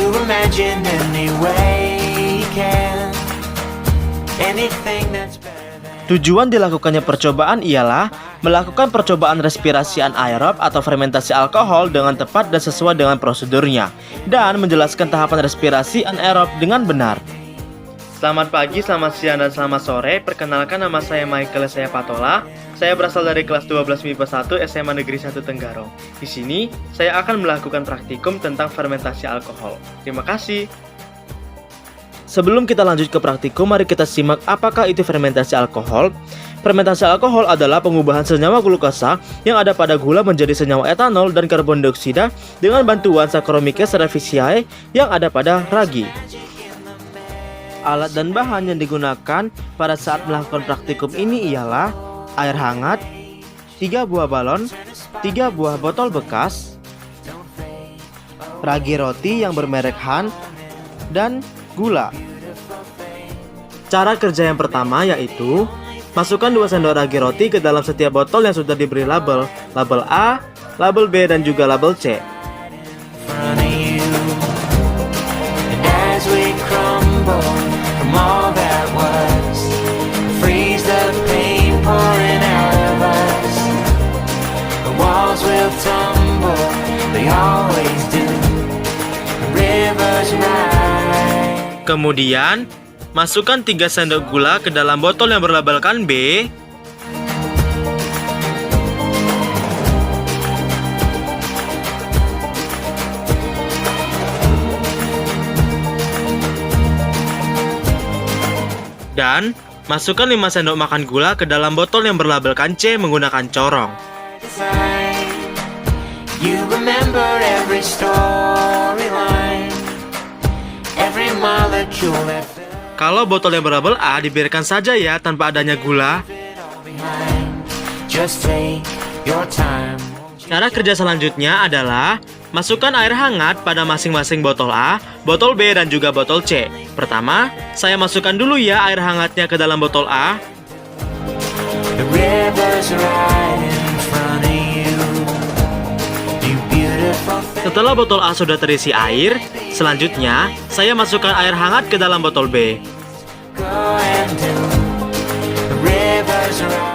You imagine any way you can, anything that's better than. Tujuan dilakukannya percobaan ialah melakukan percobaan respirasi anaerob atau fermentasi alkohol dengan tepat dan sesuai dengan prosedurnya, dan menjelaskan tahapan respirasi anaerob dengan benar. Selamat pagi, selamat siang, dan selamat sore. Perkenalkan, nama saya Michael Saya Patola. Saya berasal dari kelas 12 MIPA 1 SMA Negeri 1 Tenggarong. Di sini, saya akan melakukan praktikum tentang fermentasi alkohol. Terima kasih. Sebelum kita lanjut ke praktikum, mari kita simak apakah itu fermentasi alkohol. Fermentasi alkohol adalah pengubahan senyawa glukosa yang ada pada gula menjadi senyawa etanol dan karbon dioksida dengan bantuan Saccharomyces cerevisiae yang ada pada ragi. Alat dan bahan yang digunakan pada saat melakukan praktikum ini ialah air hangat, 3 buah balon, 3 buah botol bekas, ragi roti yang bermerek Han, dan gula. Cara kerja yang pertama yaitu masukkan 2 sendok ragi roti ke dalam setiap botol yang sudah diberi label A, label B, dan juga label C. All that was, freeze the pain pouring out of us. The walls will tumble, they always do. The rivers rise. Kemudian, masukkan 3 sendok gula ke dalam botol yang berlabelkan B. Dan masukkan 5 sendok makan gula ke dalam botol yang berlabelkan C menggunakan corong. You remember every storyline, every molecule that Kalau botol yang berlabel A dibiarkan saja ya tanpa adanya gula. just take your time. Cara kerja selanjutnya adalah masukkan air hangat pada masing-masing botol A, botol B, dan juga botol C. Pertama, saya masukkan dulu ya air hangatnya ke dalam botol A. The rivers right in front of you. You beautiful thing. Setelah botol A sudah terisi air, selanjutnya saya masukkan air hangat ke dalam botol B. Go and do. The rivers right.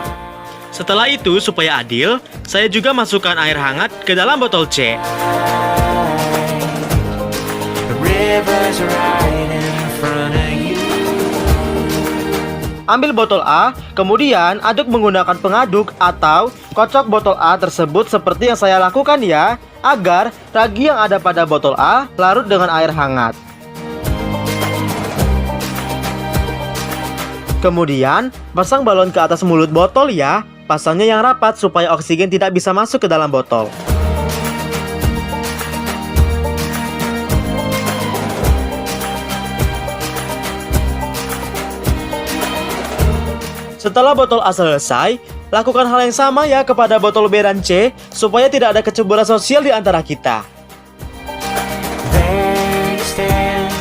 Setelah itu, supaya adil, saya juga masukkan air hangat ke dalam botol C. The rivers right in front of you. Ambil botol A, kemudian aduk menggunakan pengaduk atau kocok botol A tersebut seperti yang saya lakukan ya, agar ragi yang ada pada botol A larut dengan air hangat. Kemudian, pasang balon ke atas mulut botol ya. Pasangnya yang rapat supaya oksigen tidak bisa masuk ke dalam botol. Setelah botol A selesai, lakukan hal yang sama ya kepada botol B dan C supaya tidak ada kecemburuan sosial di antara kita. There you stand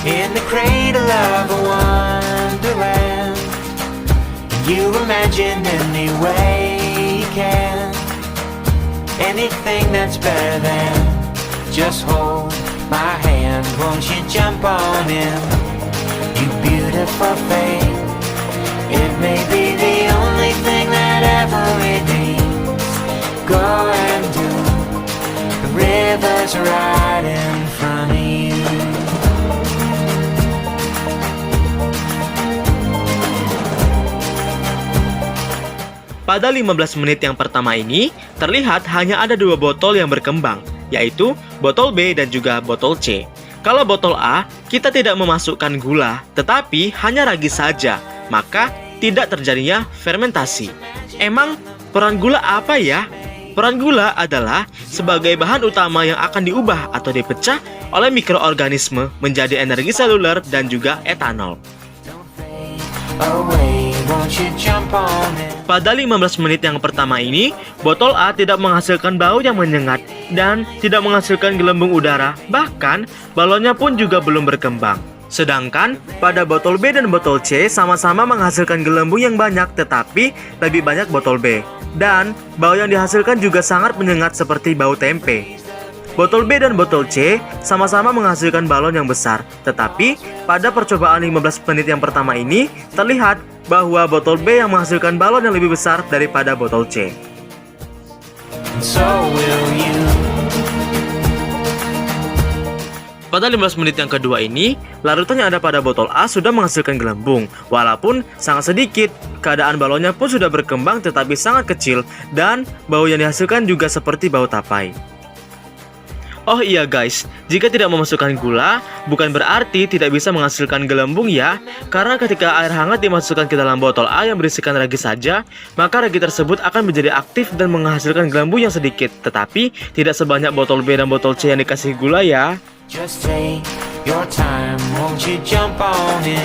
in the cradle of a wonderland. You imagine any way you can, anything that's better than. Just hold my hand, won't you jump on in? You beautiful thing. It may be the only thing that ever redeems. Go and do. The river's right in front of you. Pada 15 menit yang pertama ini, terlihat hanya ada 2 botol yang berkembang, yaitu botol B dan juga botol C. Kalau botol A, kita tidak memasukkan gula, tetapi hanya ragi saja, maka tidak terjadinya fermentasi. Emang peran gula apa ya? Peran gula adalah sebagai bahan utama yang akan diubah atau dipecah oleh mikroorganisme menjadi energi seluler dan juga etanol. Pada 15 menit yang pertama ini, botol A tidak menghasilkan bau yang menyengat dan tidak menghasilkan gelembung udara, bahkan balonnya pun juga belum berkembang. Sedangkan pada botol B dan botol C sama-sama menghasilkan gelembung yang banyak, tetapi lebih banyak botol B. Dan bau yang dihasilkan juga sangat menyengat seperti bau tempe. Botol B dan botol C sama-sama menghasilkan balon yang besar, tetapi pada percobaan 15 menit yang pertama ini terlihat bahwa botol B yang menghasilkan balon yang lebih besar daripada botol C. and so will you. Pada 15 menit yang kedua ini, larutan yang ada pada botol A sudah menghasilkan gelembung. Walaupun sangat sedikit, keadaan balonnya pun sudah berkembang tetapi sangat kecil, dan bau yang dihasilkan juga seperti bau tapai. Oh iya guys, jika tidak memasukkan gula, bukan berarti tidak bisa menghasilkan gelembung ya. Karena ketika air hangat dimasukkan ke dalam botol A yang berisikan ragi saja, maka ragi tersebut akan menjadi aktif dan menghasilkan gelembung yang sedikit. Tetapi tidak sebanyak botol B dan botol C yang dikasih gula ya. Just take your time, won't you jump on in?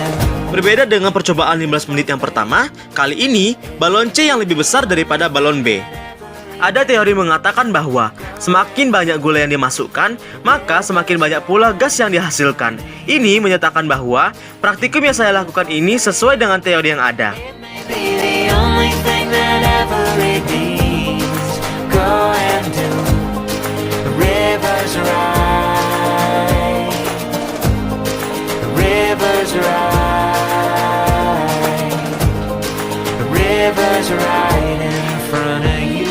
Berbeda dengan percobaan 15 menit yang pertama, kali ini balon C yang lebih besar daripada balon B. Ada teori mengatakan bahwa semakin banyak gula yang dimasukkan, maka semakin banyak pula gas yang dihasilkan. Ini menyatakan bahwa praktikum yang saya lakukan ini sesuai dengan teori yang ada. Be the only thing that ever it needs. Go and do the rivers right. The rivers right. The rivers right in front of you.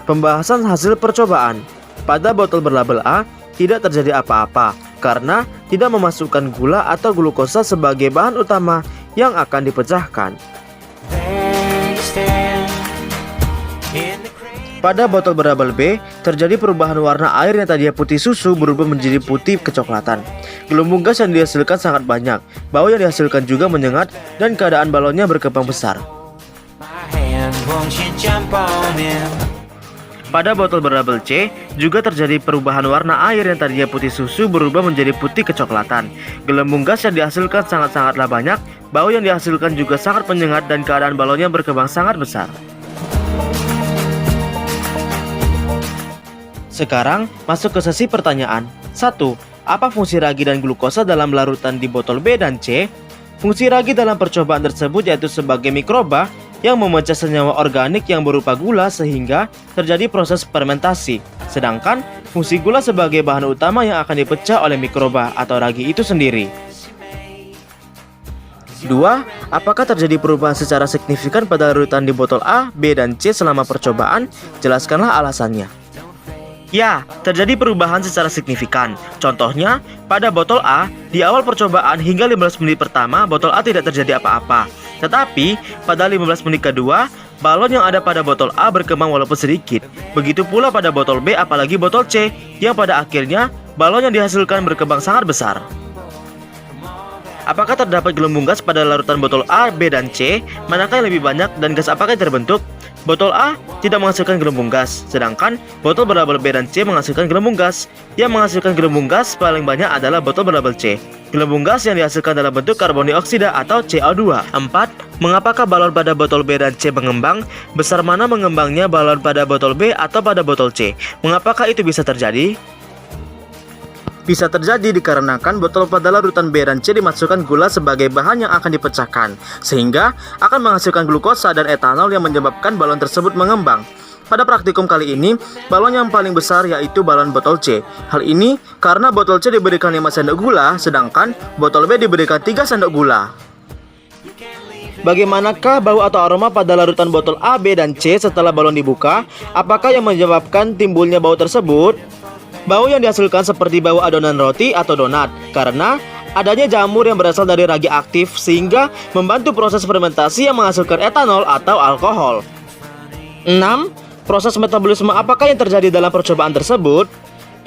Pembahasan hasil percobaan. Pada botol berlabel A, tidak terjadi apa-apa karena tidak memasukkan gula atau glukosa sebagai bahan utama yang akan dipecahkan. There you stand in the cradle. Pada botol berlabel B, terjadi perubahan warna air yang tadinya putih susu berubah menjadi putih kecoklatan. Gelembung gas yang dihasilkan sangat banyak, bau yang dihasilkan juga menyengat, dan keadaan balonnya berkembang besar. My hand, won't you jump on in? Pada botol berlabel C, juga terjadi perubahan warna air yang tadinya putih susu berubah menjadi putih kecoklatan. Gelembung gas yang dihasilkan sangat-sangatlah banyak, bau yang dihasilkan juga sangat menyengat, dan keadaan balonnya berkembang sangat besar. Sekarang, masuk ke sesi pertanyaan. 1. Apa fungsi ragi dan glukosa dalam larutan di botol B dan C? Fungsi ragi dalam percobaan tersebut yaitu sebagai mikroba yang memecah senyawa organik yang berupa gula sehingga terjadi proses fermentasi. Sedangkan fungsi gula sebagai bahan utama yang akan dipecah oleh mikroba atau ragi itu sendiri. 2. Apakah terjadi perubahan secara signifikan pada larutan di botol A, B, dan C selama percobaan? Jelaskanlah alasannya. Ya, terjadi perubahan secara signifikan. Contohnya, pada botol A, di awal percobaan hingga 15 menit pertama, botol A tidak terjadi apa-apa. Tetapi, pada 15 menit kedua, balon yang ada pada botol A berkembang walaupun sedikit. Begitu pula pada botol B, apalagi botol C, yang pada akhirnya, balon yang dihasilkan berkembang sangat besar. Apakah terdapat gelembung gas pada larutan botol A, B, dan C? Manakah yang lebih banyak dan gas apakah yang terbentuk? Botol A tidak menghasilkan gelembung gas, sedangkan botol berlabel B dan C menghasilkan gelembung gas. Yang menghasilkan gelembung gas paling banyak adalah botol berlabel C. Gelembung gas yang dihasilkan dalam bentuk karbon dioksida atau CO2. 4. Mengapakah balon pada botol B dan C mengembang? Besar mana mengembangnya balon pada botol B atau pada botol C? Mengapakah itu bisa terjadi? Bisa terjadi dikarenakan botol pada larutan B dan C dimasukkan gula sebagai bahan yang akan dipecahkan, sehingga akan menghasilkan glukosa dan etanol yang menyebabkan balon tersebut mengembang. Pada praktikum kali ini, balon yang paling besar yaitu balon botol C. Hal ini karena botol C diberikan 5 sendok gula, sedangkan botol B diberikan 3 sendok gula. Bagaimanakah bau atau aroma pada larutan botol A, B, dan C setelah balon dibuka? Apakah yang menyebabkan timbulnya bau tersebut? Bau yang dihasilkan seperti bau adonan roti atau donat karena adanya jamur yang berasal dari ragi aktif sehingga membantu proses fermentasi yang menghasilkan etanol atau alkohol. 6. Proses metabolisme apakah yang terjadi dalam percobaan tersebut?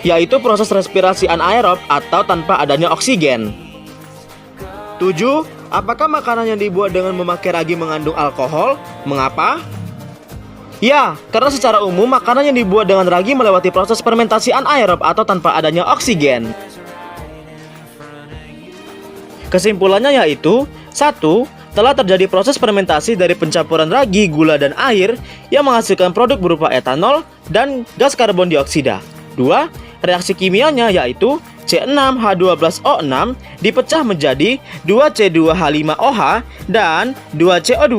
Yaitu proses respirasi anaerob atau tanpa adanya oksigen. 7. Apakah makanan yang dibuat dengan memakai ragi mengandung alkohol? Mengapa? Ya, karena secara umum makanan yang dibuat dengan ragi melewati proses fermentasi anaerob atau tanpa adanya oksigen. Kesimpulannya yaitu 1. Telah terjadi proses fermentasi dari pencampuran ragi, gula, dan air yang menghasilkan produk berupa etanol dan gas karbon dioksida. 2. Reaksi kimianya yaitu C6H12O6 dipecah menjadi 2C2H5OH dan 2CO2.